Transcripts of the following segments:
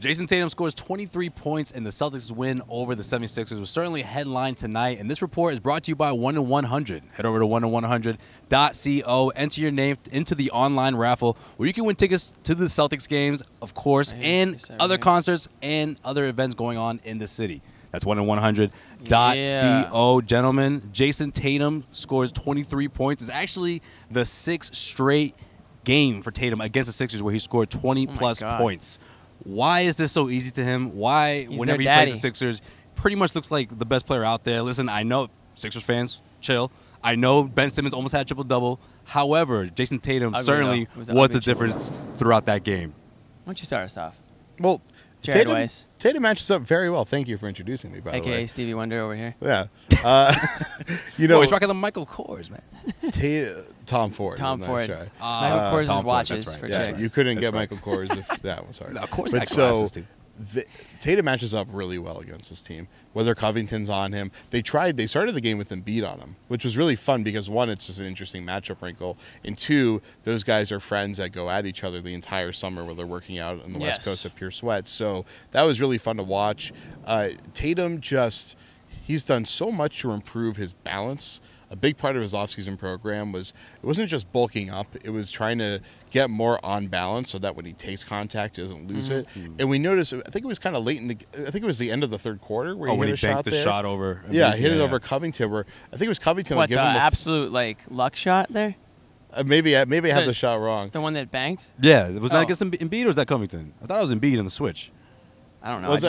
Jayson Tatum scores 23 points in the Celtics win over the 76ers. Was certainly a headline tonight, and this report is brought to you by 1-in-100. Head over to 1-in-100.co, enter your name into the online raffle where you can win tickets to the Celtics games, of course, and other concerts and other events going on in the city. That's 1-in-100.co, gentlemen. Jayson Tatum scores 23 points. It's actually the 6th straight game for Tatum against the Sixers where he scored 20-plus points. Why is this so easy to him? Why, whenever he plays the Sixers, pretty much looks like the best player out there? Listen, I know Sixers fans, chill. I know Ben Simmons almost had a triple-double. However, Jayson Tatum certainly was the difference throughout that game. Why don't you start us off? Well, Jared Weis. Tatum matches up very well. Thank you for introducing me, by the way. AKA Stevie Wonder over here. Yeah. You know, he's rocking the Michael Kors, man. Tom Ford. Tom Ford. Right. Michael Kors' watches right. for chicks. You couldn't get Michael Kors if that was sorry. No, of course, but so Tatum matches up really well against this team. Whether Covington's on him, they started the game with Embiid on him, which was really fun because one, it's just an interesting matchup wrinkle, and two, those guys are friends that go at each other the entire summer while they're working out on the West Coast at Pure Sweat. So that was really fun to watch. Tatum he's done so much to improve his balance. A big part of his offseason program it wasn't just bulking up, it was trying to get more on balance so that when he takes contact, he doesn't lose it. And we noticed, I think it was kind of late I think it was the end of the third quarter where he hit a shot there. Shot over. Yeah, he hit it over Covington. Where I think it was Covington. What, the absolute luck shot there? Maybe I had the shot wrong. The one that banked? Yeah, was that against Embiid or was that Covington? I thought it was Embiid in the switch. I don't know. I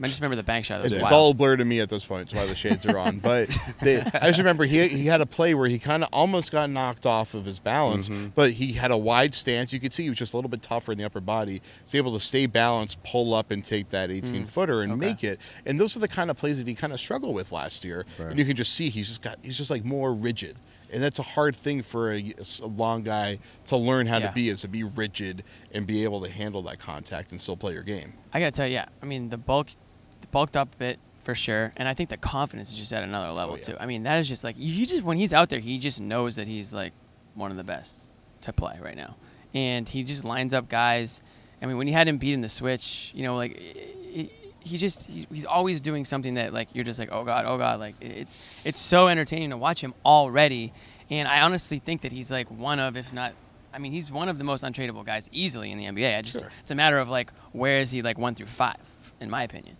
just remember the bank shot. It's all blurred to me at this point. That's why the shades are on. But I just remember he had a play where he kind of almost got knocked off of his balance, but he had a wide stance. You could see he was just a little bit tougher in the upper body. He was able to stay balanced, pull up, and take that 18-footer and make it. And those are the kind of plays that he kind of struggled with last year. Right. And you can just see he's just like more rigid. And that's a hard thing for a long guy to learn how to be, is to be rigid and be able to handle that contact and still play your game. I got to tell you, I mean, the bulked up a bit for sure. And I think the confidence is just at another level, too. I mean, that is just like, when he's out there, he just knows that he's like one of the best to play right now. And he just lines up guys. I mean, when you had him beat in the switch, you know, like, he's always doing something that like you're just like, oh god, like it's so entertaining to watch him already. And I honestly think that he's like one of, if not, I mean, he's one of the most untradeable guys easily in the NBA. It's a matter of like, where is he like 1 through 5, in my opinion.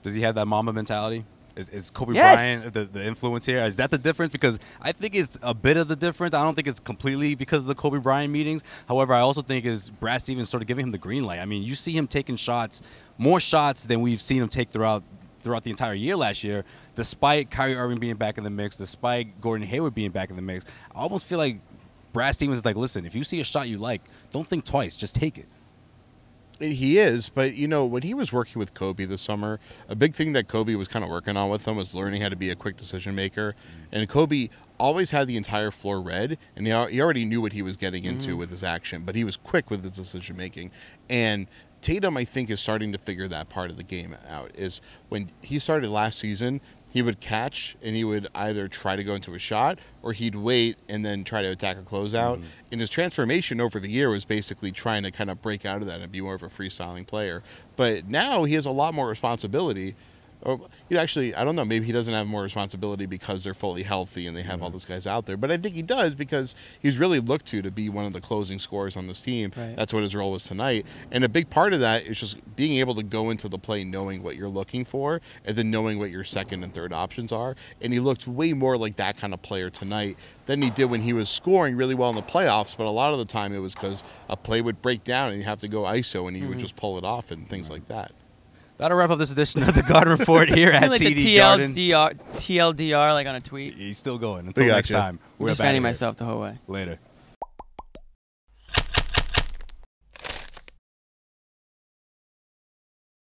Does he have that Mamba mentality? Is Kobe Bryant the influence here? Is that the difference? Because I think it's a bit of the difference. I don't think it's completely because of the Kobe Bryant meetings. However, I also think is Brad Stevens sort of giving him the green light. I mean, you see him taking shots, more shots than we've seen him take throughout the entire year last year, despite Kyrie Irving being back in the mix, despite Gordon Hayward being back in the mix. I almost feel like Brad Stevens is like, listen, if you see a shot you like, don't think twice, just take it. He is, but, you know, when he was working with Kobe this summer, a big thing that Kobe was kind of working on with him was learning how to be a quick decision maker. And Kobe always had the entire floor read, and he already knew what he was getting into with his action, but he was quick with his decision making. And Tatum, I think, is starting to figure that part of the game out. Is when he started last season, he would catch and he would either try to go into a shot or he'd wait and then try to attack a closeout. And his transformation over the year was basically trying to kind of break out of that and be more of a freestyling player. But now he has a lot more responsibility. Actually, I don't know. Maybe he doesn't have more responsibility because they're fully healthy and they have all those guys out there. But I think he does because he's really looked to be one of the closing scorers on this team. Right. That's what his role was tonight. And a big part of that is just being able to go into the play knowing what you're looking for and then knowing what your second and third options are. And he looked way more like that kind of player tonight than he did when he was scoring really well in the playoffs. But a lot of the time it was because a play would break down and you have to go ISO and he would just pull it off and things like that. That'll wrap up this edition of the Garden Report here at like TD the Garden. TLDR like on a tweet. He's still going. Until next time. I'm just fanning myself the whole way. Later.